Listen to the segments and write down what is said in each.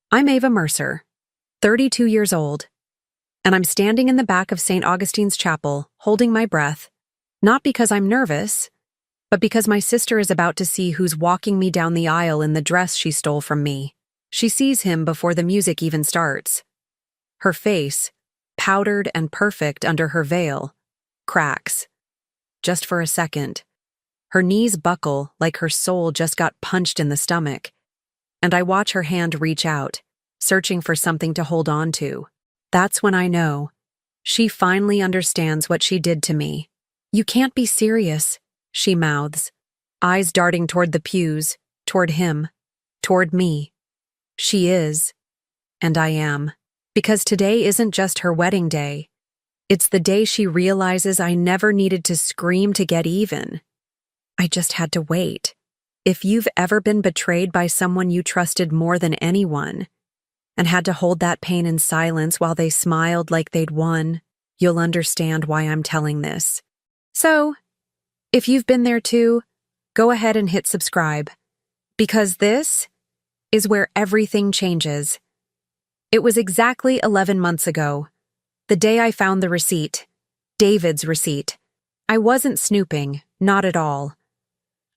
I'm Ava Mercer, 32 years old, and I'm standing in the back of St. Augustine's Chapel, holding my breath, not because I'm nervous, but because my sister is about to see who's walking me down the aisle in the dress she stole from me. She sees him before the music even starts. Her face, powdered and perfect under her veil, cracks. Just for a second. Her knees buckle like her soul just got punched in the stomach, and I watch her hand reach out, searching for something to hold on to. That's when I know. She finally understands what she did to me. "You can't be serious," she mouths, eyes darting toward the pews, toward him, toward me. She is, and I am. Because today isn't just her wedding day. It's the day she realizes I never needed to scream to get even. I just had to wait. If you've ever been betrayed by someone you trusted more than anyone, and had to hold that pain in silence while they smiled like they'd won, you'll understand why I'm telling this. So, if you've been there too, go ahead and hit subscribe. Because this is where everything changes. It was exactly 11 months ago, the day I found the receipt, David's receipt. I wasn't snooping, not at all.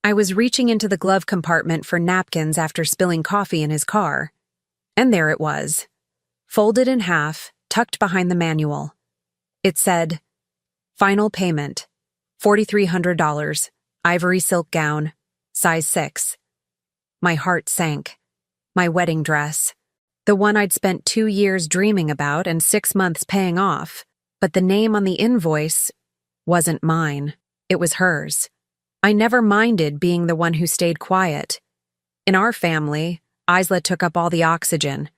I was reaching into the glove compartment for napkins after spilling coffee in his car. And there it was, folded in half, tucked behind the manual. It said, "Final payment, $4,300, ivory silk gown, size 6. My heart sank. My wedding dress. The one I'd spent 2 years dreaming about and 6 months paying off. But the name on the invoice wasn't mine. It was hers. I never minded being the one who stayed quiet. In our family, Isla took up all the oxygen.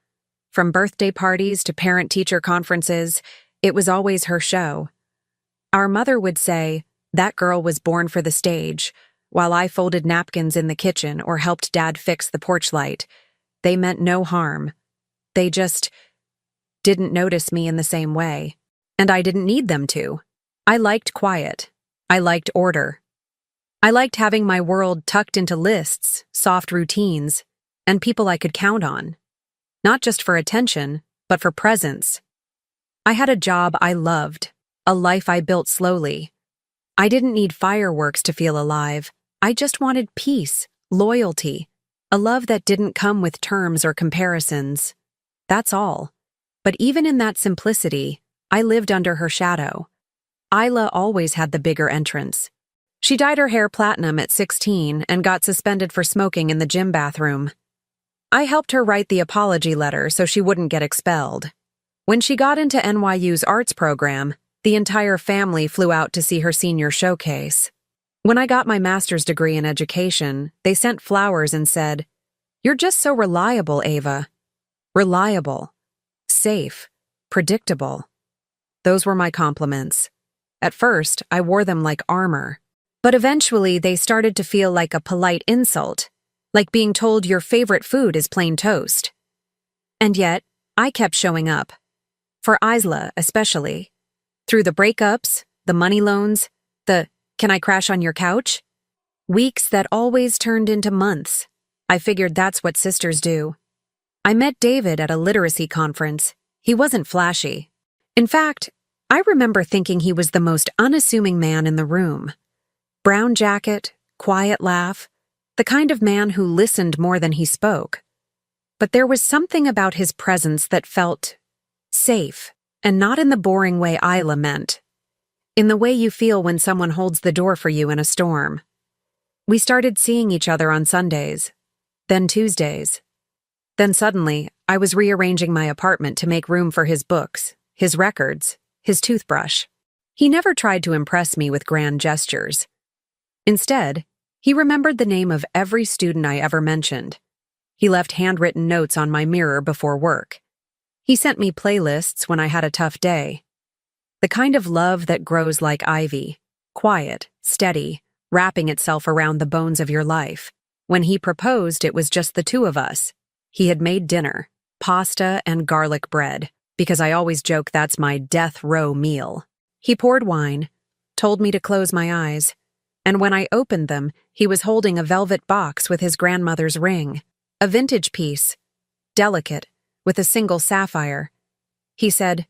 From birthday parties to parent-teacher conferences, it was always her show. Our mother would say, "That girl was born for the stage," while I folded napkins in the kitchen or helped Dad fix the porch light. They meant no harm. They just didn't notice me in the same way. And I didn't need them to. I liked quiet. I liked order. I liked having my world tucked into lists, soft routines, and people I could count on. Not just for attention, but for presence. I had a job I loved, a life I built slowly. I didn't need fireworks to feel alive. I just wanted peace, loyalty, a love that didn't come with terms or comparisons. That's all. But even in that simplicity, I lived under her shadow. Isla always had the bigger entrance. She dyed her hair platinum at 16 and got suspended for smoking in the gym bathroom. I helped her write the apology letter so she wouldn't get expelled. When she got into NYU's arts program, the entire family flew out to see her senior showcase. When I got my master's degree in education, they sent flowers and said, "You're just so reliable, Ava." Reliable, safe, predictable. Those were my compliments. At first, I wore them like armor. But eventually, they started to feel like a polite insult, like being told your favorite food is plain toast. And yet, I kept showing up. For Isla, especially. Through the breakups, the money loans, the "can I crash on your couch?" Weeks that always turned into months. I figured that's what sisters do. I met David at a literacy conference. He wasn't flashy. In fact, I remember thinking he was the most unassuming man in the room. Brown jacket, quiet laugh, the kind of man who listened more than he spoke. But there was something about his presence that felt safe, and not in the boring way Isla meant. In the way you feel when someone holds the door for you in a storm. We started seeing each other on Sundays, then Tuesdays. Then suddenly, I was rearranging my apartment to make room for his books, his records, his toothbrush. He never tried to impress me with grand gestures. Instead, he remembered the name of every student I ever mentioned. He left handwritten notes on my mirror before work. He sent me playlists when I had a tough day. The kind of love that grows like ivy, quiet, steady, wrapping itself around the bones of your life. When he proposed, it was just the two of us. He had made dinner, pasta and garlic bread, because I always joke that's my death row meal. He poured wine, told me to close my eyes, and when I opened them, he was holding a velvet box with his grandmother's ring, a vintage piece, delicate, with a single sapphire. He said,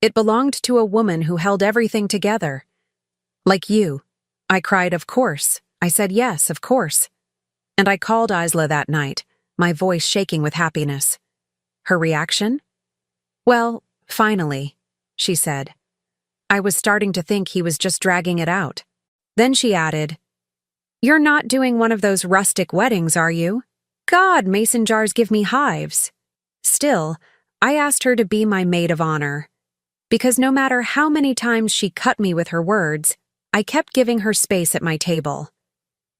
"It belonged to a woman who held everything together." "Like you." I cried, "Of course." I said, "Yes, of course." And I called Isla that night, my voice shaking with happiness. Her reaction? "Well, finally," she said. I was starting to think he was just dragging it out. Then she added, "You're not doing one of those rustic weddings, are you? God, mason jars give me hives." Still, I asked her to be my maid of honor. Because no matter how many times she cut me with her words, I kept giving her space at my table.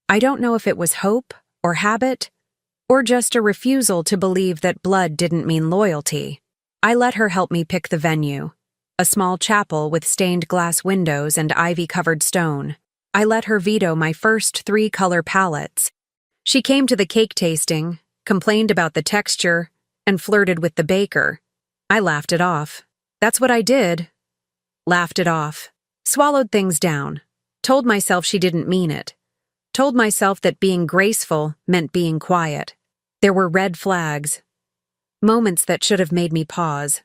I don't know if it was hope or habit, or just a refusal to believe that blood didn't mean loyalty. I let her help me pick the venue, a small chapel with stained glass windows and ivy-covered stone. I let her veto my first 3-color palettes. She came to the cake tasting, complained about the texture, and flirted with the baker. I laughed it off. That's what I did. Laughed it off. Swallowed things down. Told myself she didn't mean it. Told myself that being graceful meant being quiet. There were red flags. Moments that should have made me pause.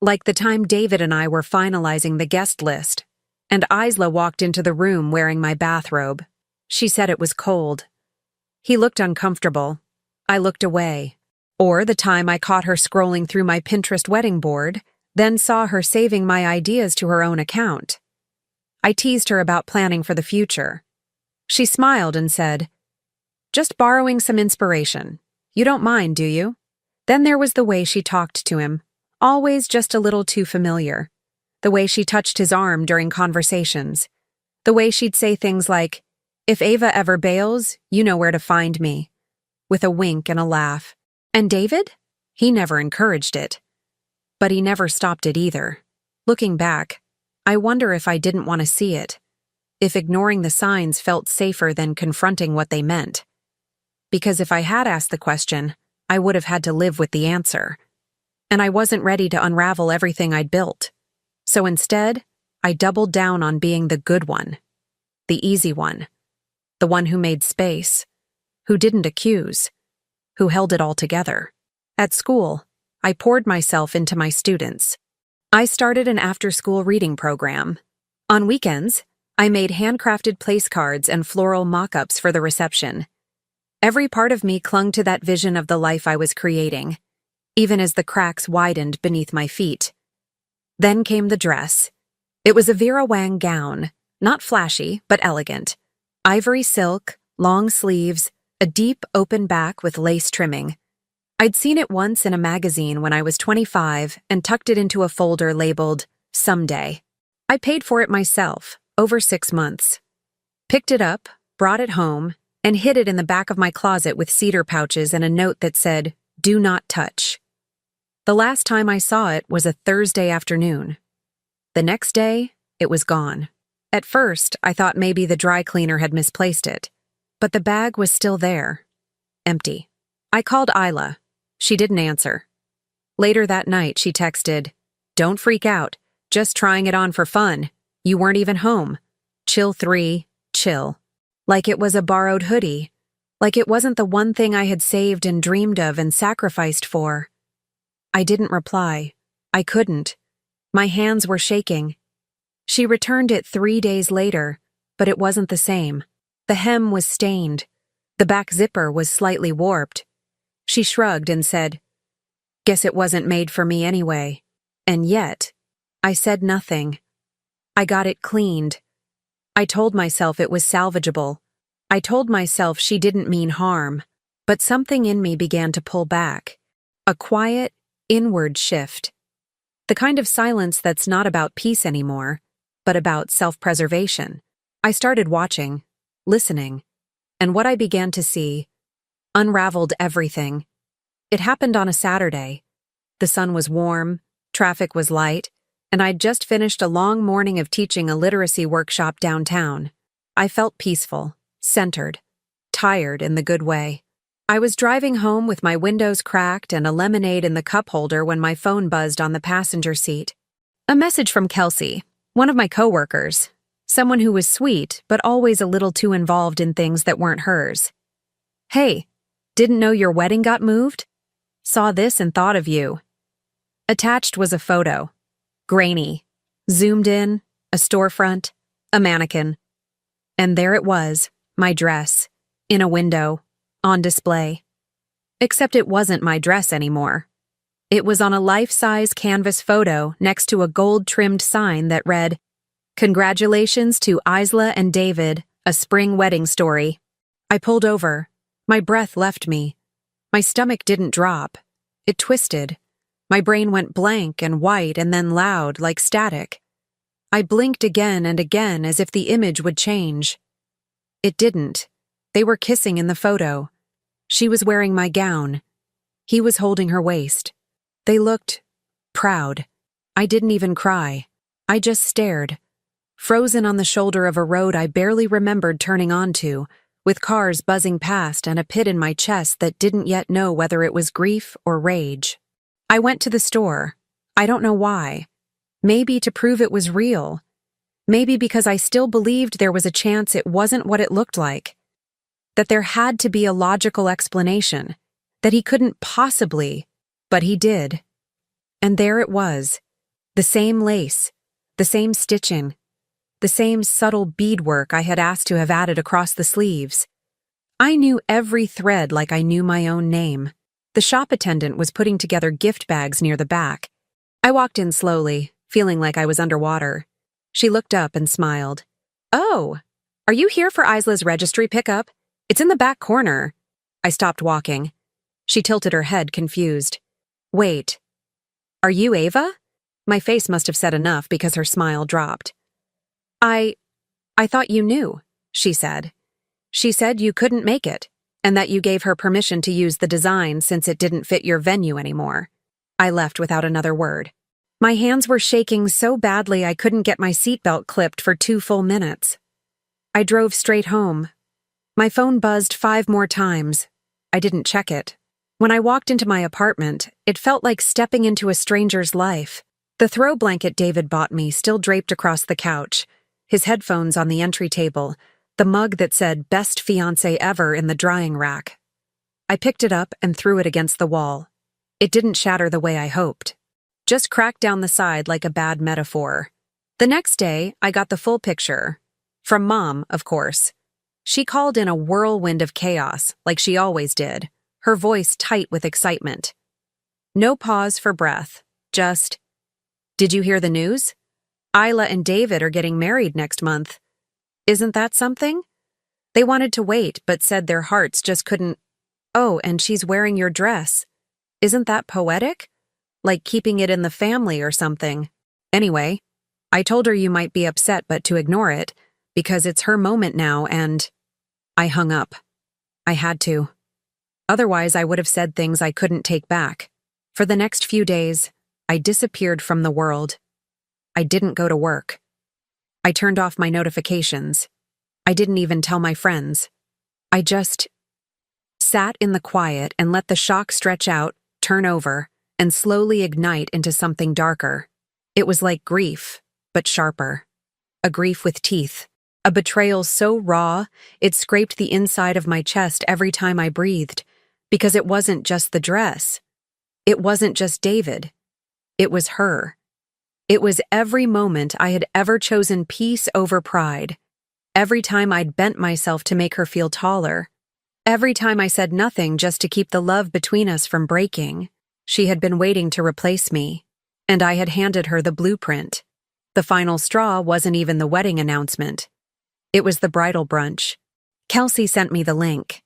Like the time David and I were finalizing the guest list, and Isla walked into the room wearing my bathrobe. She said it was cold. He looked uncomfortable. I looked away. Or the time I caught her scrolling through my Pinterest wedding board, then saw her saving my ideas to her own account. I teased her about planning for the future. She smiled and said, "Just borrowing some inspiration. You don't mind, do you?" Then there was the way she talked to him, always just a little too familiar. The way she touched his arm during conversations. The way she'd say things like, "If Ava ever bails, you know where to find me," with a wink and a laugh. And David? He never encouraged it. But he never stopped it either. Looking back, I wonder if I didn't want to see it. If ignoring the signs felt safer than confronting what they meant. Because if I had asked the question, I would have had to live with the answer. And I wasn't ready to unravel everything I'd built. So instead, I doubled down on being the good one. The easy one. The one who made space. Who didn't accuse. Who held it all together. At school, I poured myself into my students. I started an after-school reading program. On weekends, I made handcrafted place cards and floral mock-ups for the reception. Every part of me clung to that vision of the life I was creating, even as the cracks widened beneath my feet. Then came the dress. It was a Vera Wang gown, not flashy, but elegant. Ivory silk, long sleeves, a deep open back with lace trimming. I'd seen it once in a magazine when I was 25 and tucked it into a folder labeled, "Someday." I paid for it myself, over 6 months. Picked it up, brought it home, and hid it in the back of my closet with cedar pouches and a note that said, "Do not touch." The last time I saw it was a Thursday afternoon. The next day, it was gone. At first, I thought maybe the dry cleaner had misplaced it, but the bag was still there, empty. I called Isla. She didn't answer. Later that night, she texted, "Don't freak out, just trying it on for fun. You weren't even home. Chill 3, chill." Like it was a borrowed hoodie. Like it wasn't the one thing I had saved and dreamed of and sacrificed for. I didn't reply. I couldn't. My hands were shaking. She returned it 3 days later, but it wasn't the same. The hem was stained. The back zipper was slightly warped. She shrugged and said, "Guess it wasn't made for me anyway." And yet, I said nothing. I got it cleaned. I told myself it was salvageable. I told myself she didn't mean harm. But something in me began to pull back. A quiet, inward shift. The kind of silence that's not about peace anymore, but about self-preservation. I started watching, listening, and what I began to see unraveled everything. It happened on a Saturday. The sun was warm, traffic was light, and I'd just finished a long morning of teaching a literacy workshop downtown. I felt peaceful, centered, tired in the good way. I was driving home with my windows cracked and a lemonade in the cup holder when my phone buzzed on the passenger seat. A message from Kelsey, one of my coworkers, someone who was sweet but always a little too involved in things that weren't hers. "Hey, didn't know your wedding got moved? Saw this and thought of you. Attached was a photo. Grainy. Zoomed in, a storefront, a mannequin. And there it was, my dress, in a window, on display. Except it wasn't my dress anymore. It was on a life-size canvas photo next to a gold-trimmed sign that read, "Congratulations to Isla and David, a spring wedding story." I pulled over. My breath left me. My stomach didn't drop. It twisted. My brain went blank and white and then loud, like static. I blinked again and again as if the image would change. It didn't. They were kissing in the photo. She was wearing my gown. He was holding her waist. They looked proud. I didn't even cry. I just stared, frozen on the shoulder of a road I barely remembered turning onto, with cars buzzing past and a pit in my chest that didn't yet know whether it was grief or rage. I went to the store. I don't know why. Maybe to prove it was real. Maybe because I still believed there was a chance it wasn't what it looked like. That there had to be a logical explanation. That he couldn't possibly, but he did. And there it was. The same lace. The same stitching. The same subtle beadwork I had asked to have added across the sleeves. I knew every thread like I knew my own name. The shop attendant was putting together gift bags near the back. I walked in slowly, feeling like I was underwater. She looked up and smiled. "Oh, are you here for Isla's registry pickup? It's in the back corner." I stopped walking. She tilted her head, confused. "Wait, are you Ava?" My face must have said enough because her smile dropped. I thought you knew," she said. "She said you couldn't make it, and that you gave her permission to use the design since it didn't fit your venue anymore." I left without another word. My hands were shaking so badly I couldn't get my seatbelt clipped for 2 full minutes. I drove straight home. My phone buzzed 5 more times. I didn't check it. When I walked into my apartment, it felt like stepping into a stranger's life. The throw blanket David bought me still draped across the couch, his headphones on the entry table, the mug that said "Best Fiancé Ever" in the drying rack. I picked it up and threw it against the wall. It didn't shatter the way I hoped. Just cracked down the side like a bad metaphor. The next day, I got the full picture. From Mom, of course. She called in a whirlwind of chaos, like she always did, her voice tight with excitement. No pause for breath, just, "Did you hear the news? Isla and David are getting married next month. Isn't that something? They wanted to wait, but said their hearts just couldn't. Oh, and she's wearing your dress. Isn't that poetic? Like keeping it in the family or something. Anyway, I told her you might be upset but to ignore it, because it's her moment now and..." I hung up. I had to. Otherwise, I would have said things I couldn't take back. For the next few days, I disappeared from the world. I didn't go to work. I turned off my notifications. I didn't even tell my friends. I just sat in the quiet and let the shock stretch out, turn over, and slowly ignite into something darker. It was like grief, but sharper. A grief with teeth. A betrayal so raw, it scraped the inside of my chest every time I breathed, because it wasn't just the dress. It wasn't just David. It was her. It was every moment I had ever chosen peace over pride. Every time I'd bent myself to make her feel taller. Every time I said nothing just to keep the love between us from breaking. She had been waiting to replace me, and I had handed her the blueprint. The final straw wasn't even the wedding announcement. It was the bridal brunch. Kelsey sent me the link.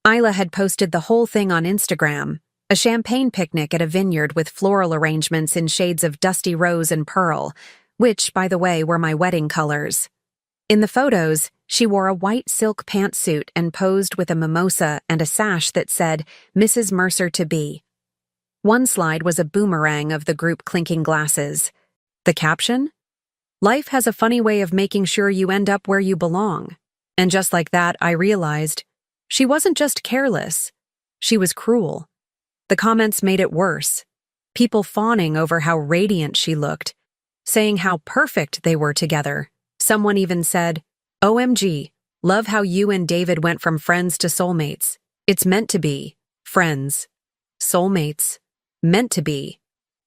Isla had posted the whole thing on Instagram, a champagne picnic at a vineyard with floral arrangements in shades of dusty rose and pearl, which, by the way, were my wedding colors. In the photos, she wore a white silk pantsuit and posed with a mimosa and a sash that said, "Mrs. Mercer to be." One slide was a boomerang of the group clinking glasses. The caption? "Life has a funny way of making sure you end up where you belong." And just like that, I realized, she wasn't just careless. She was cruel. The comments made it worse. People fawning over how radiant she looked, saying how perfect they were together. Someone even said, "OMG, love how you and David went from friends to soulmates. It's meant to be. Friends. Soulmates. Meant to be."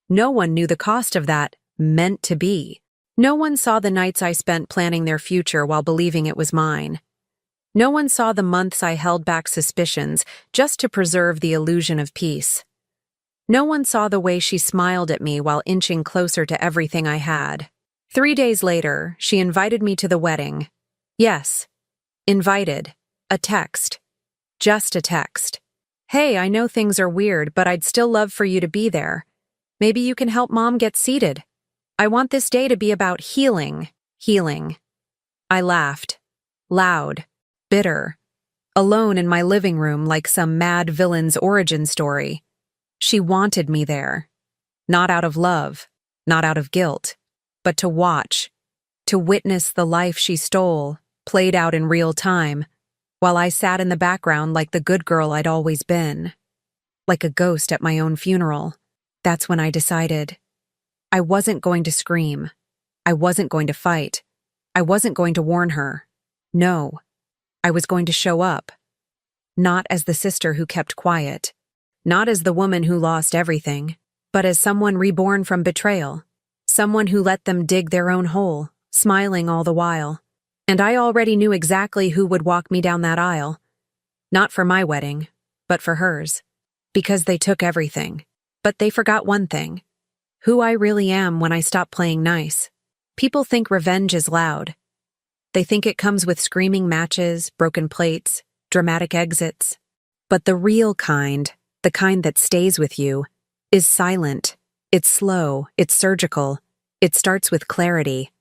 No one knew the cost of that meant to be. No one saw the nights I spent planning their future while believing it was mine. No one saw the months I held back suspicions just to preserve the illusion of peace. No one saw the way she smiled at me while inching closer to everything I had. 3 days later, she invited me to the wedding. Yes, invited. A text. Just a text. Hey, I know things are weird, but I'd still love for you to be there. Maybe you can help Mom get seated. I want this day to be about healing. Healing. I laughed. Loud. Bitter. Alone in my living room like some mad villain's origin story. She wanted me there. Not out of love. Not out of guilt. But to watch. To witness the life she stole, played out in real time, while I sat in the background like the good girl I'd always been. Like a ghost at my own funeral. That's when I decided. I wasn't going to scream. I wasn't going to fight. I wasn't going to warn her. No. I was going to show up. Not as the sister who kept quiet. Not as the woman who lost everything. But as someone reborn from betrayal. Someone who let them dig their own hole, smiling all the while. And I already knew exactly who would walk me down that aisle. Not for my wedding, but for hers. Because they took everything. But they forgot one thing. Who I really am when I stop playing nice. People think revenge is loud. They think it comes with screaming matches, broken plates, dramatic exits. But the real kind, the kind that stays with you, is silent. It's slow, it's surgical. It starts with clarity.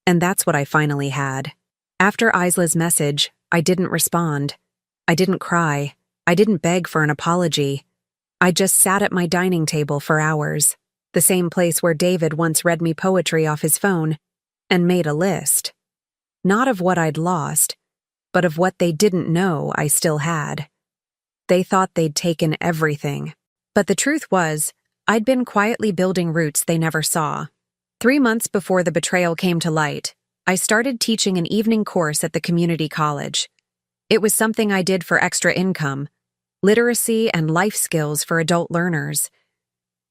And that's what I finally had. After Isla's message, I didn't respond. I didn't cry. I didn't beg for an apology. I just sat at my dining table for hours, the same place where David once read me poetry off his phone, and made a list. Not of what I'd lost, but of what they didn't know I still had. They thought they'd taken everything. But the truth was, I'd been quietly building roots they never saw. 3 months before the betrayal came to light, I started teaching an evening course at the community college. It was something I did for extra income, literacy and life skills for adult learners.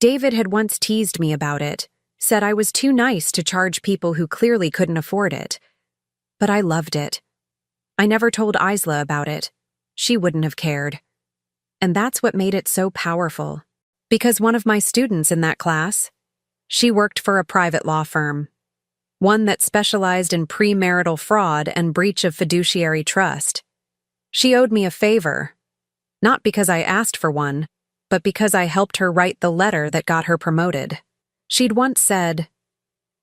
David had once teased me about it, said I was too nice to charge people who clearly couldn't afford it. But I loved it. I never told Isla about it. She wouldn't have cared. And that's what made it so powerful. Because one of my students in that class, she worked for a private law firm. One that specialized in premarital fraud and breach of fiduciary trust. She owed me a favor. Not because I asked for one, but because I helped her write the letter that got her promoted. She'd once said,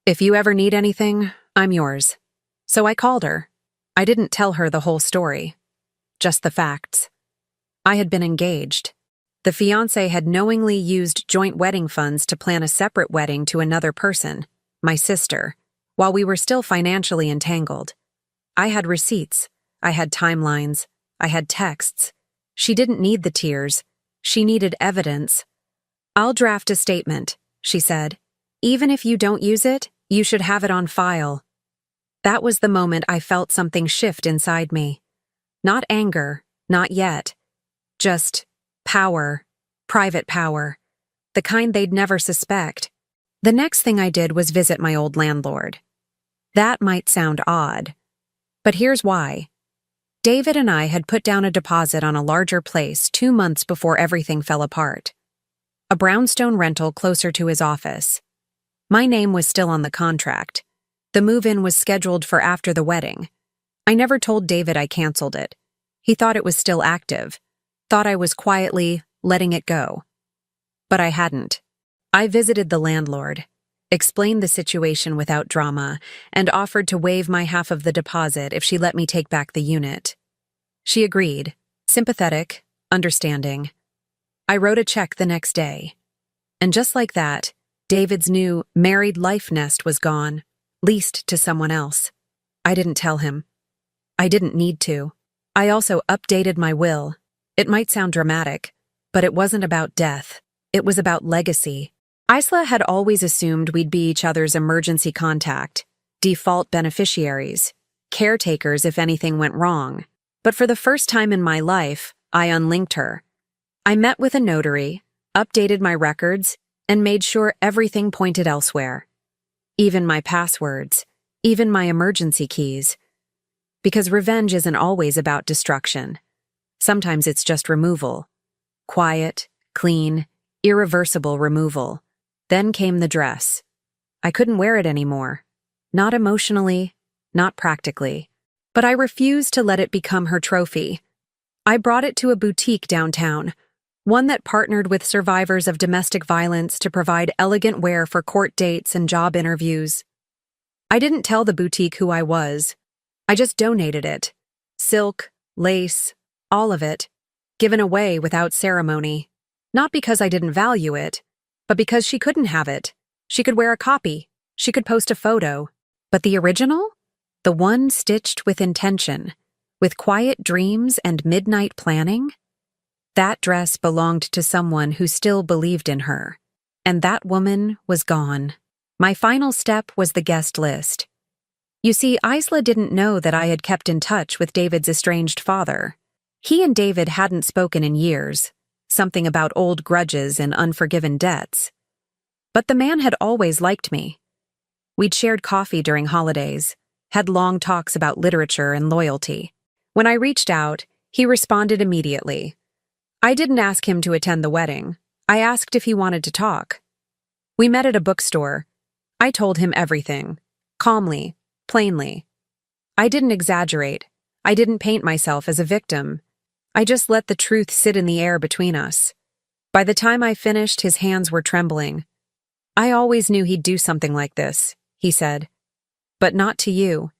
"If you ever need anything, I'm yours." So I called her. I didn't tell her the whole story. Just the facts. I had been engaged. The fiancé had knowingly used joint wedding funds to plan a separate wedding to another person, my sister, while we were still financially entangled. I had receipts. I had timelines. I had texts. She didn't need the tears. She needed evidence. "I'll draft a statement," she said. "Even if you don't use it, you should have it on file." That was the moment I felt something shift inside me. Not anger, not yet. Just power, private power, the kind they'd never suspect. The next thing I did was visit my old landlord. That might sound odd, but here's why. David and I had put down a deposit on a larger place 2 months before everything fell apart. A brownstone rental closer to his office. My name was still on the contract. The move-in was scheduled for after the wedding. I never told David I canceled it. He thought it was still active. Thought I was quietly letting it go. But I hadn't. I visited the landlord, explained the situation without drama, and offered to waive my half of the deposit if she let me take back the unit. She agreed, sympathetic, understanding. I wrote a check the next day. And just like that, David's new married life nest was gone, leased to someone else. I didn't tell him. I didn't need to. I also updated my will. It might sound dramatic, but it wasn't about death. It was about legacy. Isla had always assumed we'd be each other's emergency contact, default beneficiaries, caretakers if anything went wrong. But for the first time in my life, I unlinked her. I met with a notary, updated my records, and made sure everything pointed elsewhere. Even my passwords, even my emergency keys. Because revenge isn't always about destruction. Sometimes it's just removal. Quiet, clean, irreversible removal. Then came the dress. I couldn't wear it anymore. Not emotionally, not practically. But I refused to let it become her trophy. I brought it to a boutique downtown, one that partnered with survivors of domestic violence to provide elegant wear for court dates and job interviews. I didn't tell the boutique who I was. I just donated it. Silk, lace, all of it, given away without ceremony. Not because I didn't value it, but because she couldn't have it. She could wear a copy. She could post a photo. But the original? The one stitched with intention, with quiet dreams and midnight planning? That dress belonged to someone who still believed in her. And that woman was gone. My final step was the guest list. You see, Isla didn't know that I had kept in touch with David's estranged father. He and David hadn't spoken in years, something about old grudges and unforgiven debts. But the man had always liked me. We'd shared coffee during holidays, had long talks about literature and loyalty. When I reached out, he responded immediately. I didn't ask him to attend the wedding. I asked if he wanted to talk. We met at a bookstore. I told him everything, calmly, plainly. I didn't exaggerate. I didn't paint myself as a victim. I just let the truth sit in the air between us. By the time I finished, his hands were trembling. I always knew he'd do something like this, he said. But not to you.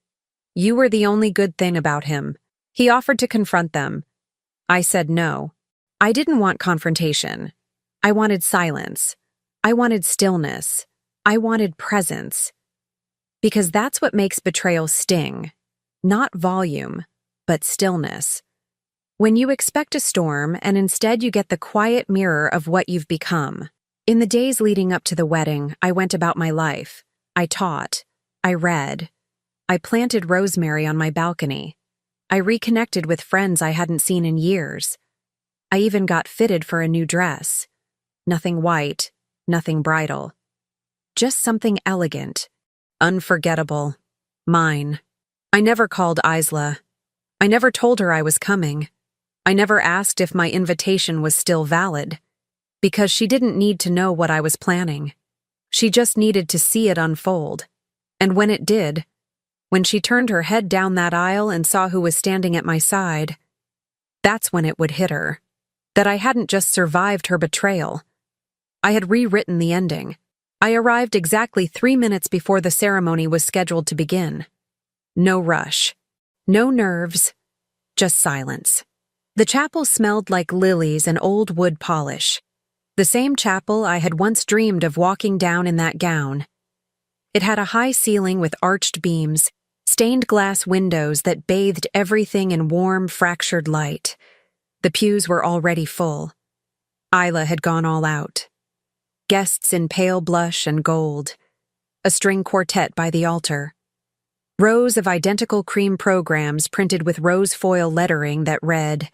You were the only good thing about him. He offered to confront them. I said no. I didn't want confrontation. I wanted silence. I wanted stillness. I wanted presence. Because that's what makes betrayal sting. Not volume, but stillness. When you expect a storm and instead you get the quiet mirror of what you've become. In the days leading up to the wedding, I went about my life. I taught. I read. I planted rosemary on my balcony. I reconnected with friends I hadn't seen in years. I even got fitted for a new dress. Nothing white, nothing bridal. Just something elegant, unforgettable, mine. I never called Isla. I never told her I was coming. I never asked if my invitation was still valid, because she didn't need to know what I was planning. She just needed to see it unfold. And when it did, when she turned her head down that aisle and saw who was standing at my side, that's when it would hit her. That I hadn't just survived her betrayal. I had rewritten the ending. I arrived exactly 3 minutes before the ceremony was scheduled to begin. No rush. No nerves. Just silence. The chapel smelled like lilies and old wood polish. The same chapel I had once dreamed of walking down in that gown. It had a high ceiling with arched beams, stained glass windows that bathed everything in warm, fractured light. The pews were already full. Isla had gone all out. Guests in pale blush and gold. A string quartet by the altar. Rows of identical cream programs printed with rose foil lettering that read,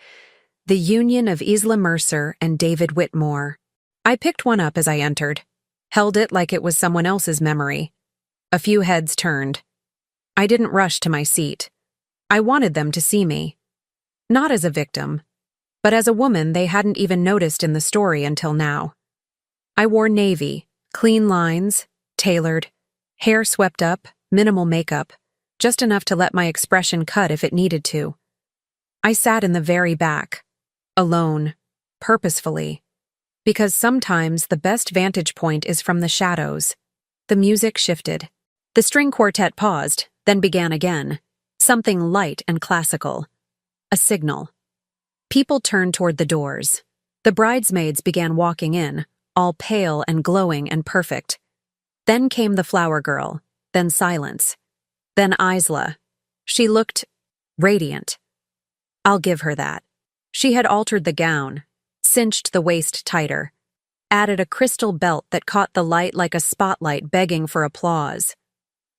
"The Union of Isla Mercer and David Whitmore." I picked one up as I entered, held it like it was someone else's memory. A few heads turned. I didn't rush to my seat. I wanted them to see me. Not as a victim, but as a woman they hadn't even noticed in the story until now. I wore navy, clean lines, tailored, hair swept up, minimal makeup, just enough to let my expression cut if it needed to. I sat in the very back, alone, purposefully, because sometimes the best vantage point is from the shadows. The music shifted. The string quartet paused, then began again, something light and classical. A signal. People turned toward the doors. The bridesmaids began walking in, all pale and glowing and perfect. Then came the flower girl, then silence. Then Isla. She looked radiant. I'll give her that. She had altered the gown, cinched the waist tighter, added a crystal belt that caught the light like a spotlight begging for applause.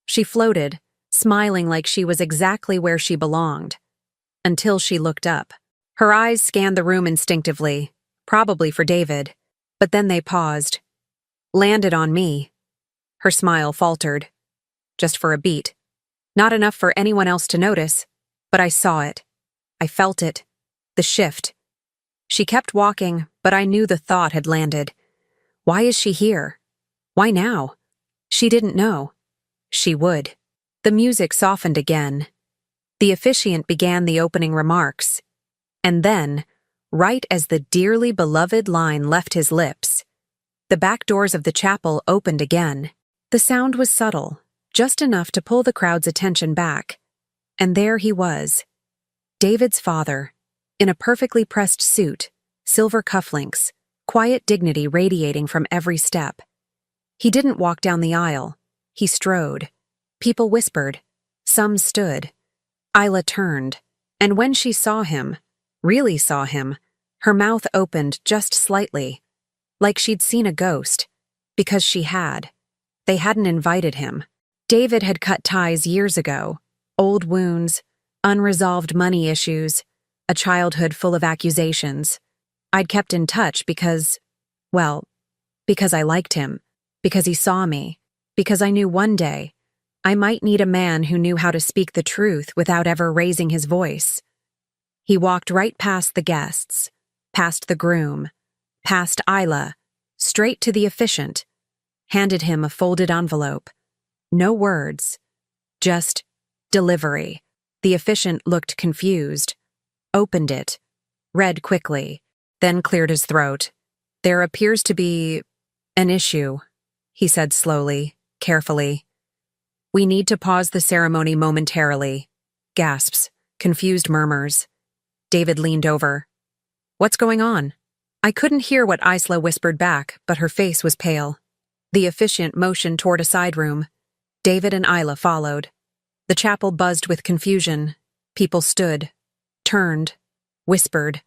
She floated, smiling like she was exactly where she belonged. Until she looked up. Her eyes scanned the room instinctively, probably for David, but then they paused. landed on me. Her smile faltered. Just for a beat. Not enough for anyone else to notice, but I saw it. I felt it. The shift. She kept walking, but I knew the thought had landed. Why is she here? Why now? She didn't know. She would. The music softened again. The officiant began the opening remarks. And then, right as the dearly beloved line left his lips, the back doors of the chapel opened again. The sound was subtle, just enough to pull the crowd's attention back. And there he was. David's father, in a perfectly pressed suit, silver cufflinks, quiet dignity radiating from every step. He didn't walk down the aisle. He strode. People whispered. Some stood. Isla turned, and when she saw him, really saw him, her mouth opened just slightly, like she'd seen a ghost, because she had. They hadn't invited him. David had cut ties years ago. Old wounds, unresolved money issues, a childhood full of accusations. I'd kept in touch because I liked him, because he saw me, because I knew one day I might need a man who knew how to speak the truth without ever raising his voice. He walked right past the guests, past the groom, past Isla, straight to the officiant, handed him a folded envelope. No words, just delivery. The officiant looked confused, opened it, read quickly, then cleared his throat. There appears to be an issue, he said slowly, carefully. We need to pause the ceremony momentarily. Gasps, confused murmurs. David leaned over. What's going on? I couldn't hear what Isla whispered back, but her face was pale. The officiant motioned toward a side room. David and Isla followed. The chapel buzzed with confusion. People stood, turned, whispered.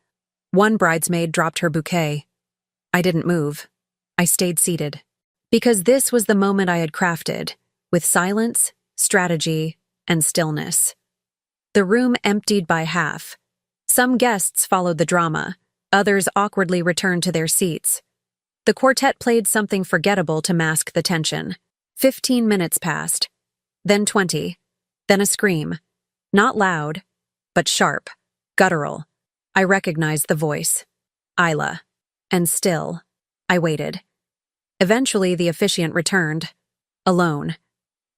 One bridesmaid dropped her bouquet. I didn't move. I stayed seated. Because this was the moment I had crafted, with silence, strategy, and stillness. The room emptied by half. Some guests followed the drama. Others awkwardly returned to their seats. The quartet played something forgettable to mask the tension. 15 minutes passed. Then 20. Then a scream. Not loud, but sharp, guttural. I recognized the voice. Isla. And still, I waited. Eventually, the officiant returned. Alone.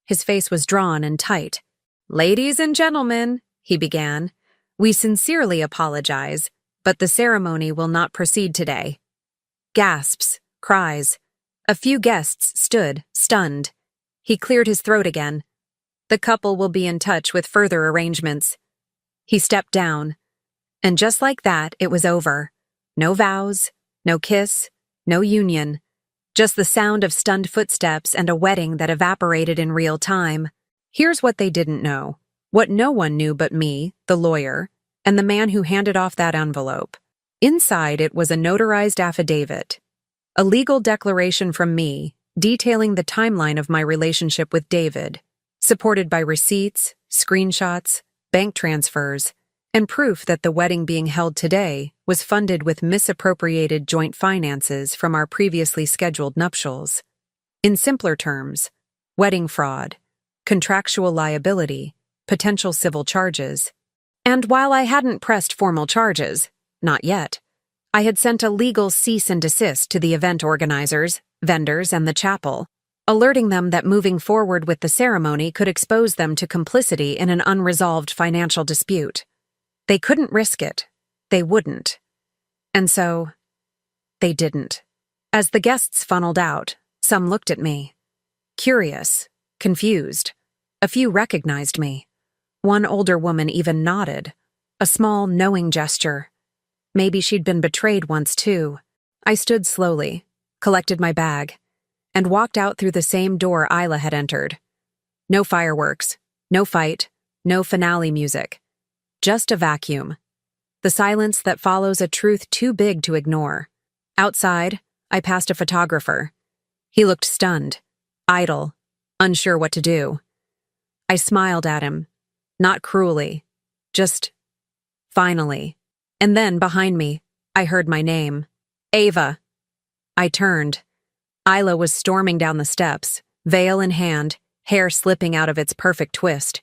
His face was drawn and tight. Ladies and gentlemen, he began, we sincerely apologize, but the ceremony will not proceed today. Gasps, cries. A few guests stood, stunned. He cleared his throat again. The couple will be in touch with further arrangements. He stepped down. And just like that, it was over. No vows, no kiss, no union. Just the sound of stunned footsteps and a wedding that evaporated in real time. Here's what they didn't know. What no one knew but me, the lawyer, and the man who handed off that envelope. Inside it was a notarized affidavit. A legal declaration from me, detailing the timeline of my relationship with David, supported by receipts, screenshots, bank transfers, and proof that the wedding being held today was funded with misappropriated joint finances from our previously scheduled nuptials. In simpler terms, wedding fraud, contractual liability, potential civil charges. And while I hadn't pressed formal charges, not yet, I had sent a legal cease and desist to the event organizers, vendors, and the chapel, alerting them that moving forward with the ceremony could expose them to complicity in an unresolved financial dispute. They couldn't risk it. They wouldn't. And so, they didn't. As the guests funneled out, some looked at me. Curious, confused. A few recognized me. One older woman even nodded. A small, knowing gesture. Maybe she'd been betrayed once, too. I stood slowly, collected my bag, and walked out through the same door Isla had entered. No fireworks, no fight, no finale music. Just a vacuum. The silence that follows a truth too big to ignore. Outside, I passed a photographer. He looked stunned, idle, unsure what to do. I smiled at him, not cruelly, just, finally. And then, behind me, I heard my name. Ava. I turned. Isla was storming down the steps, veil in hand, hair slipping out of its perfect twist.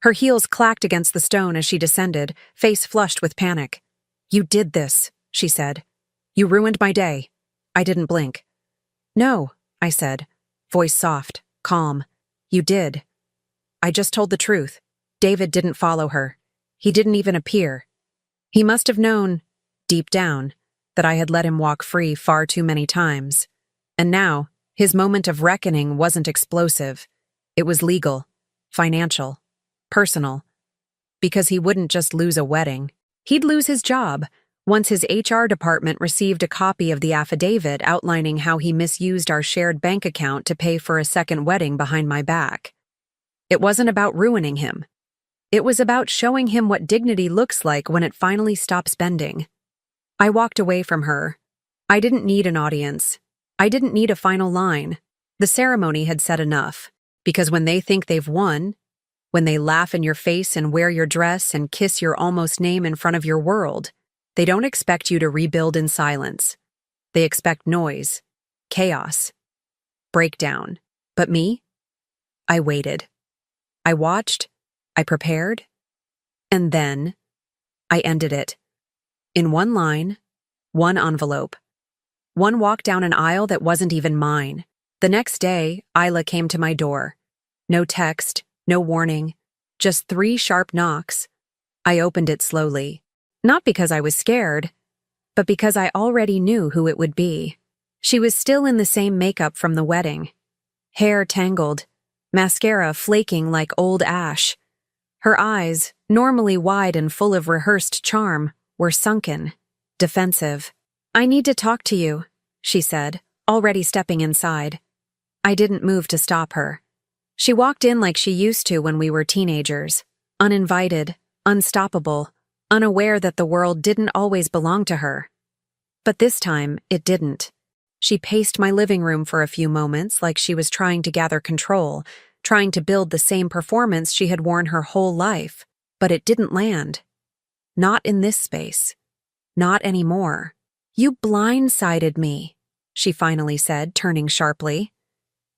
Her heels clacked against the stone as she descended, face flushed with panic. "You did this," she said. "You ruined my day." I didn't blink. "No," I said, voice soft, calm. "You did. I just told the truth. David didn't follow her. He didn't even appear. He must have known, deep down, that I had let him walk free far too many times. And now, his moment of reckoning wasn't explosive. It was legal, financial, personal. Because he wouldn't just lose a wedding. He'd lose his job once his HR department received a copy of the affidavit outlining how he misused our shared bank account to pay for a second wedding behind my back. It wasn't about ruining him. It was about showing him what dignity looks like when it finally stops bending. I walked away from her. I didn't need an audience. I didn't need a final line. The ceremony had said enough, because when they think they've won, when they laugh in your face and wear your dress and kiss your almost name in front of your world, they don't expect you to rebuild in silence. They expect noise, chaos, breakdown. But me? I waited. I watched. I prepared. And then I ended it. In one line, one envelope. One walk down an aisle that wasn't even mine. The next day, Isla came to my door. No text, no warning, just 3 sharp knocks. I opened it slowly. Not because I was scared, but because I already knew who it would be. She was still in the same makeup from the wedding. Hair tangled, mascara flaking like old ash. Her eyes, normally wide and full of rehearsed charm, were sunken, defensive. "I need to talk to you," she said, already stepping inside. I didn't move to stop her. She walked in like she used to when we were teenagers, uninvited, unstoppable, unaware that the world didn't always belong to her. But this time, it didn't. She paced my living room for a few moments like she was trying to gather control, trying to build the same performance she had worn her whole life, but it didn't land. Not in this space. Not anymore. "You blindsided me," she finally said, turning sharply.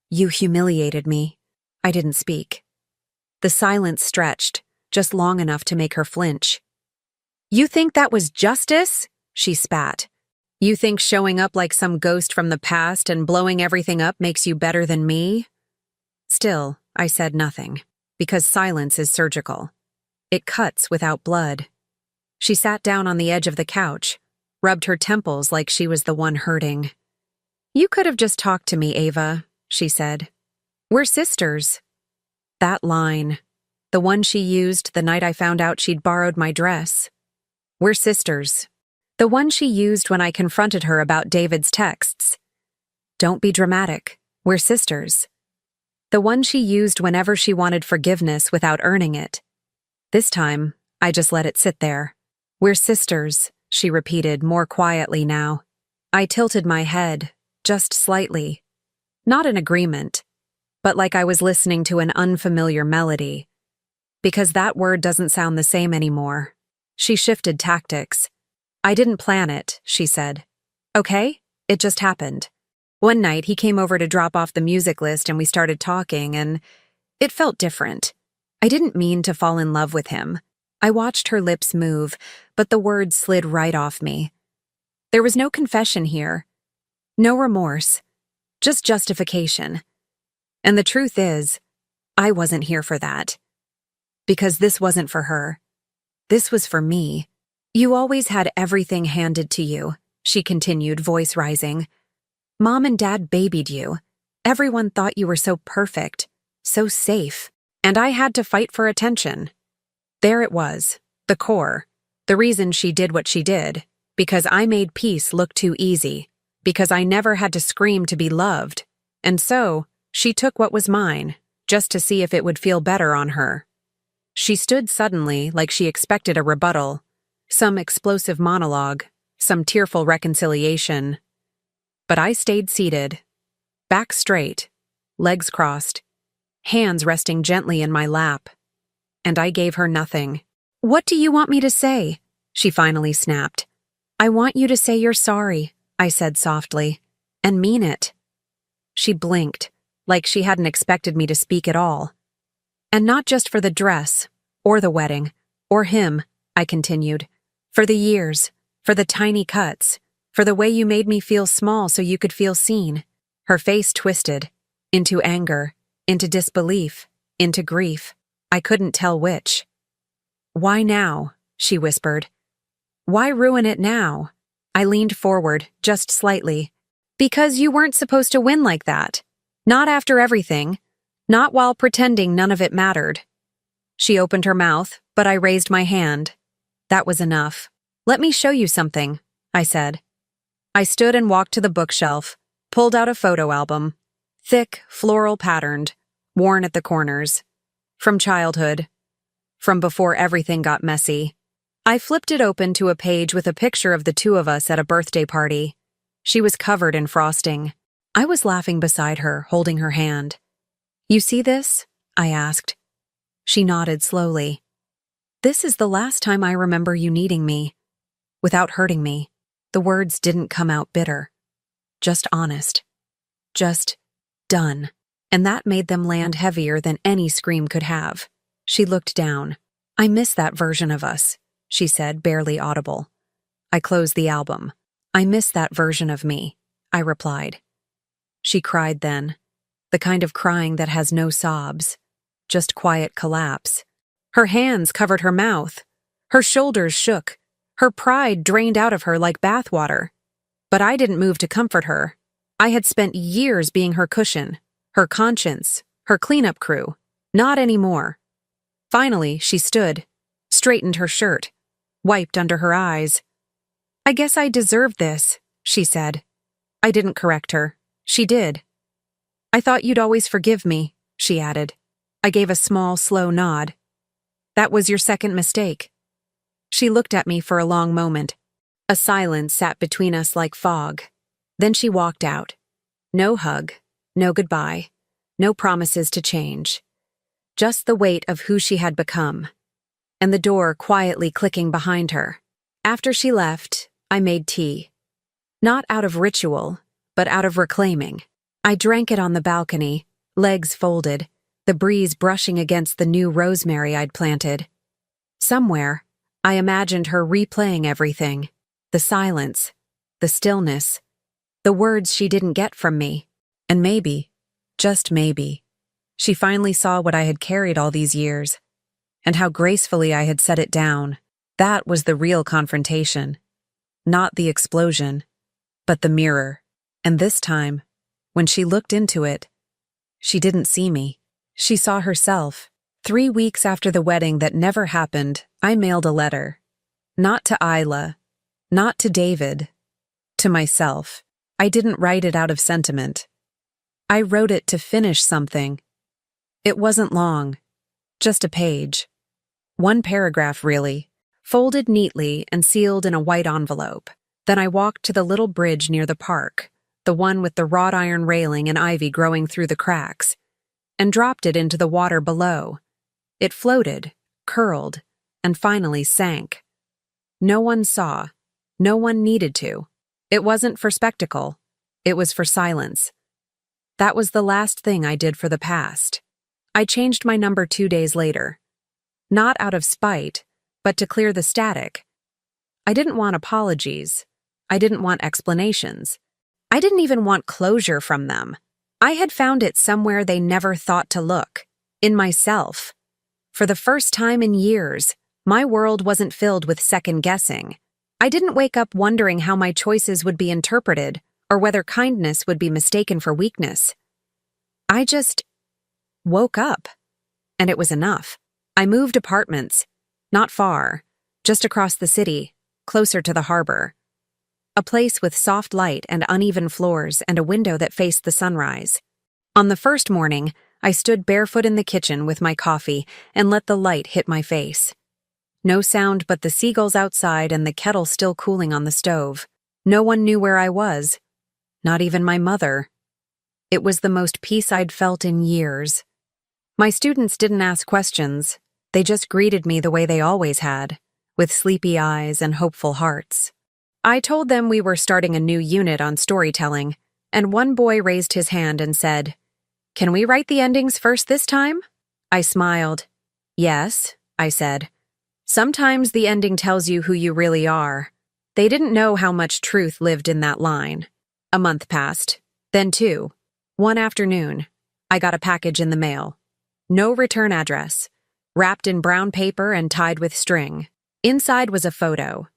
"You humiliated me." I didn't speak. The silence stretched, just long enough to make her flinch. "You think that was justice?" she spat. "You think showing up like some ghost from the past and blowing everything up makes you better than me?" Still, I said nothing, because silence is surgical. It cuts without blood. She sat down on the edge of the couch, rubbed her temples like she was the one hurting. "You could have just talked to me, Ava," she said. "We're sisters." That line, the one she used the night I found out she'd borrowed my dress. "We're sisters." The one she used when I confronted her about David's texts. "Don't be dramatic. We're sisters." The one she used whenever she wanted forgiveness without earning it. This time, I just let it sit there. "We're sisters," she repeated more quietly now. I tilted my head, just slightly. Not in agreement, but like I was listening to an unfamiliar melody. Because that word doesn't sound the same anymore. She shifted tactics. "I didn't plan it," she said. "Okay? It just happened. One night he came over to drop off the music list and we started talking, and it felt different. I didn't mean to fall in love with him." I watched her lips move, but the words slid right off me. There was no confession here. No remorse. Just justification. And the truth is, I wasn't here for that. Because this wasn't for her. This was for me. "You always had everything handed to you," she continued, voice rising. "Mom and Dad babied you. Everyone thought you were so perfect, so safe, and I had to fight for attention." There it was, the core, the reason she did what she did, because I made peace look too easy, because I never had to scream to be loved, and so she took what was mine, just to see if it would feel better on her. She stood suddenly like she expected a rebuttal, some explosive monologue, some tearful reconciliation. But I stayed seated, back straight, legs crossed, hands resting gently in my lap. And I gave her nothing. "What do you want me to say?" she finally snapped. "I want you to say you're sorry," I said softly, "and mean it." She blinked, like she hadn't expected me to speak at all. And not just for the dress, or the wedding, or him, I continued. For the years, for the tiny cuts, for the way you made me feel small so you could feel seen. Her face twisted, into anger, into disbelief, into grief. I couldn't tell which. Why now? She whispered. Why ruin it now? I leaned forward, just slightly. Because you weren't supposed to win like that. Not after everything. Not while pretending none of it mattered. She opened her mouth, but I raised my hand. That was enough. Let me show you something, I said. I stood and walked to the bookshelf, pulled out a photo album. Thick, floral patterned, worn at the corners. From childhood. From before everything got messy. I flipped it open to a page with a picture of the two of us at a birthday party. She was covered in frosting. I was laughing beside her, holding her hand. You see this? I asked. She nodded slowly. This is the last time I remember you needing me. Without hurting me. The words didn't come out bitter. Just honest. Just done. And that made them land heavier than any scream could have. She looked down. I miss that version of us, she said, barely audible. I closed the album. I miss that version of me, I replied. She cried then. The kind of crying that has no sobs. Just quiet collapse. Her hands covered her mouth. Her shoulders shook. Her pride drained out of her like bathwater. But I didn't move to comfort her. I had spent years being her cushion, her conscience, her cleanup crew. Not anymore. Finally, she stood, straightened her shirt, wiped under her eyes. I guess I deserved this, she said. I didn't correct her. She did. I thought you'd always forgive me, she added. I gave a small, slow nod. That was your second mistake. She looked at me for a long moment. A silence sat between us like fog. Then she walked out. No hug, no goodbye, no promises to change. Just the weight of who she had become. And the door quietly clicking behind her. After she left, I made tea. Not out of ritual, but out of reclaiming. I drank it on the balcony, legs folded, the breeze brushing against the new rosemary I'd planted. Somewhere, I imagined her replaying everything. The silence, the stillness, the words she didn't get from me. And maybe, just maybe, she finally saw what I had carried all these years, and how gracefully I had set it down. That was the real confrontation. Not the explosion, but the mirror. And this time, when she looked into it, she didn't see me. She saw herself. 3 weeks after the wedding that never happened, I mailed a letter. Not to Isla, not to David, to myself. I didn't write it out of sentiment. I wrote it to finish something. It wasn't long, just a page. One paragraph, really, folded neatly and sealed in a white envelope. Then I walked to the little bridge near the park, the one with the wrought iron railing and ivy growing through the cracks, and dropped it into the water below. It floated, curled, and finally sank. No one saw. No one needed to. It wasn't for spectacle. It was for silence. That was the last thing I did for the past. I changed my number 2 days later. Not out of spite, but to clear the static. I didn't want apologies. I didn't want explanations. I didn't even want closure from them. I had found it somewhere they never thought to look. In myself. For the first time in years, my world wasn't filled with second-guessing. I didn't wake up wondering how my choices would be interpreted or whether kindness would be mistaken for weakness. I just woke up, and it was enough. I moved apartments, not far, just across the city, closer to the harbor. A place with soft light and uneven floors and a window that faced the sunrise. On the first morning, I stood barefoot in the kitchen with my coffee and let the light hit my face. No sound but the seagulls outside and the kettle still cooling on the stove. No one knew where I was. Not even my mother. It was the most peace I'd felt in years. My students didn't ask questions. They just greeted me the way they always had, with sleepy eyes and hopeful hearts. I told them we were starting a new unit on storytelling, and one boy raised his hand and said, "Can we write the endings first this time?" I smiled. "Yes," I said. "Sometimes the ending tells you who you really are." They didn't know how much truth lived in that line. A month passed, then two. One afternoon, I got a package in the mail. No return address, wrapped in brown paper and tied with string. Inside was a photo.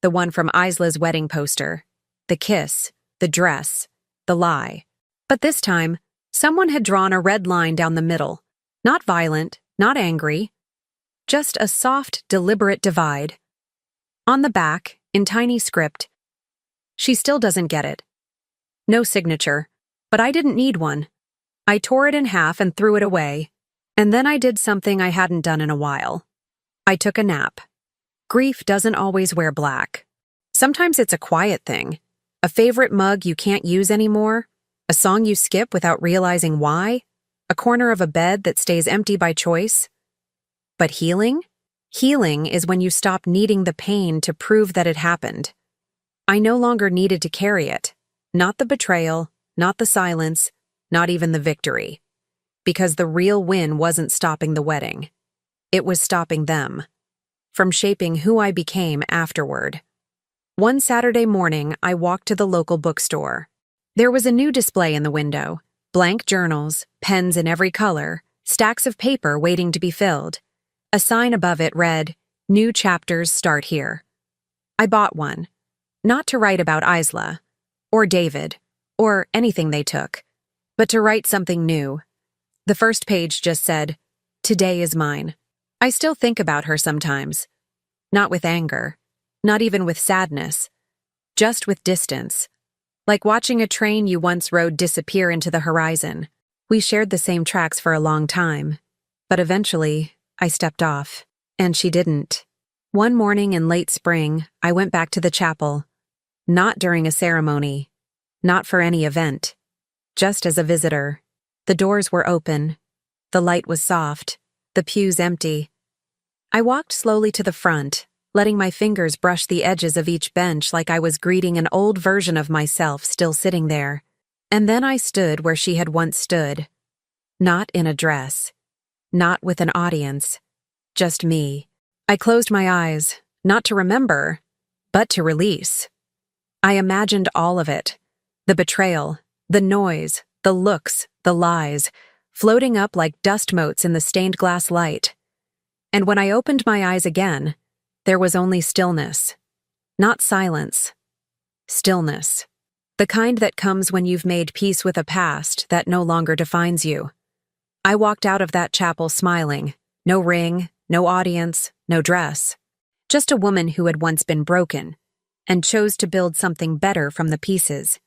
The one from Isla's wedding poster. The kiss, the dress, the lie. But this time, someone had drawn a red line down the middle. Not violent, not angry. Just a soft, deliberate divide. On the back, in tiny script, "She still doesn't get it." No signature, but I didn't need one. I tore it in half and threw it away. And then I did something I hadn't done in a while. I took a nap. Grief doesn't always wear black. Sometimes it's a quiet thing. A favorite mug you can't use anymore. A song you skip without realizing why. A corner of a bed that stays empty by choice. But healing? Healing is when you stop needing the pain to prove that it happened. I no longer needed to carry it. Not the betrayal, not the silence, not even the victory. Because the real win wasn't stopping the wedding. It was stopping them. From shaping who I became afterward. One Saturday morning, I walked to the local bookstore. There was a new display in the window. Blank journals, pens in every color, stacks of paper waiting to be filled. A sign above it read, "New chapters start here." I bought one. Not to write about Isla, or David, or anything they took, but to write something new. The first page just said, "Today is mine." I still think about her sometimes. Not with anger, not even with sadness, just with distance. Like watching a train you once rode disappear into the horizon. We shared the same tracks for a long time, but eventually, I stepped off, and she didn't. One morning in late spring, I went back to the chapel. Not during a ceremony, not for any event, just as a visitor. The doors were open, the light was soft, the pews empty. I walked slowly to the front, letting my fingers brush the edges of each bench like I was greeting an old version of myself still sitting there. And then I stood where she had once stood. Not in a dress. Not with an audience. Just me. I closed my eyes, not to remember, but to release. I imagined all of it. The betrayal, the noise, the looks, the lies, floating up like dust motes in the stained glass light. And when I opened my eyes again, there was only stillness. Not silence. Stillness. The kind that comes when you've made peace with a past that no longer defines you. I walked out of that chapel smiling. No ring, no audience, no dress. Just a woman who had once been broken and chose to build something better from the pieces.